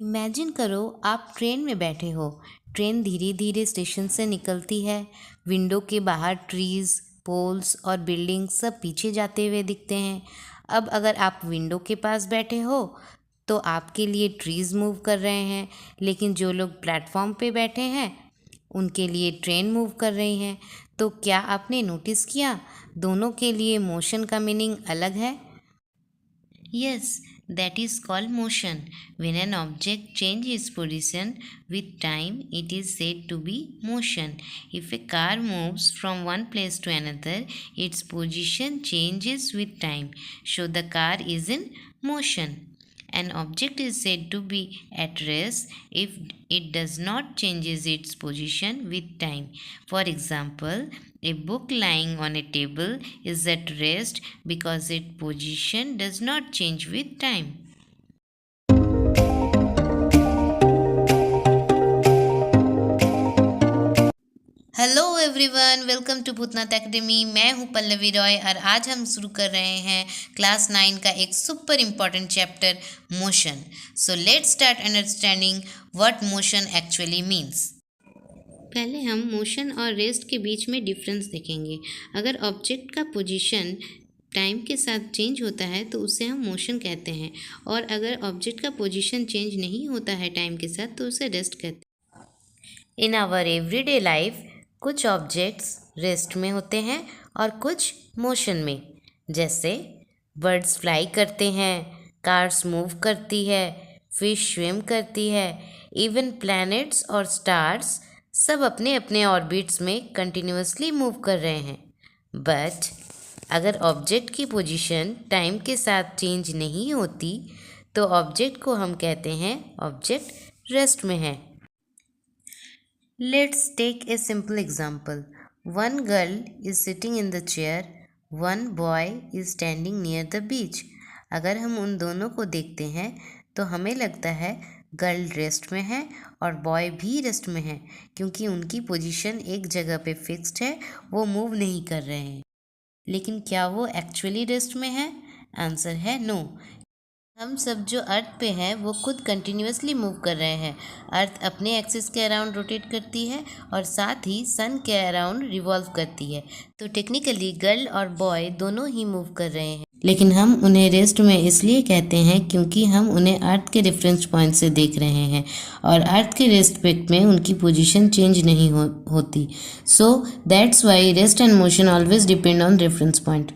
Imagine करो आप train में बैठे हो। ट्रेन धीरे धीरे स्टेशन से निकलती है। विंडो के बाहर ट्रीज, पोल्स और बिल्डिंग सब पीछे जाते हुए दिखते हैं। अब अगर आप विंडो के पास बैठे हो तो आपके लिए ट्रीज मूव कर रहे हैं, लेकिन जो लोग प्लेटफॉर्म पे बैठे हैं उनके लिए ट्रेन मूव कर रही है। तो क्या आपने नोटिस किया, दोनों के लिए मोशन का मीनिंग अलग है? Yes, that is called motion. When an object changes position with time, it is said to be motion. If a car moves from one place to another, its position changes with time. So the car is in motion. An object is said to be at rest if it does not changes its position with time. For example, a book lying on a table is at rest because its position does not change with time. Hello everyone, welcome to Bhootnath academy. मैं हूं पल्लवी रॉय और आज हम शुरू कर रहे हैं class 9 का एक super important chapter motion. So let's start understanding what motion actually means. पहले हम मोशन और रेस्ट के बीच में डिफरेंस देखेंगे। अगर ऑब्जेक्ट का पोजीशन टाइम के साथ चेंज होता है तो उसे हम मोशन कहते हैं, और अगर ऑब्जेक्ट का पोजीशन चेंज नहीं होता है टाइम के साथ तो उसे रेस्ट कहते हैं। इन आवर एवरीडे लाइफ कुछ ऑब्जेक्ट्स रेस्ट में होते हैं और कुछ मोशन में। जैसे बर्ड्स फ्लाई करते हैं, कार्स मूव करती है, फिश स्विम करती है, इवन प्लैनेट्स और स्टार्स सब अपने अपने ऑर्बिट्स में कंटिन्यूअसली मूव कर रहे हैं। बट अगर ऑब्जेक्ट की पोजीशन टाइम के साथ चेंज नहीं होती तो ऑब्जेक्ट को हम कहते हैं ऑब्जेक्ट रेस्ट में है। Let's take a simple example. One girl is sitting in the chair, one boy is standing near the beach. अगर हम उन दोनों को देखते हैं तो हमें लगता है गर्ल रेस्ट में है और बॉय भी रेस्ट में है, क्योंकि उनकी पोजीशन एक जगह पे फिक्स्ड है, वो मूव नहीं कर रहे हैं। लेकिन क्या वो एक्चुअली रेस्ट में है? आंसर है नो। हम सब जो अर्थ पे है वो खुद कंटिन्यूअसली मूव कर रहे हैं। अर्थ अपने एक्सिस के अराउंड रोटेट करती है और साथ ही सन के अराउंड रिवॉल्व करती है। तो टेक्निकली गर्ल और बॉय दोनों ही मूव कर रहे हैं, लेकिन हम उन्हें रेस्ट में इसलिए कहते हैं क्योंकि हम उन्हें अर्थ के रेफरेंस पॉइंट से देख रहे हैं और अर्थ के रेस्पेक्ट में उनकी पोजीशन चेंज नहीं होती। So that's y raised and motion always depend on reference point.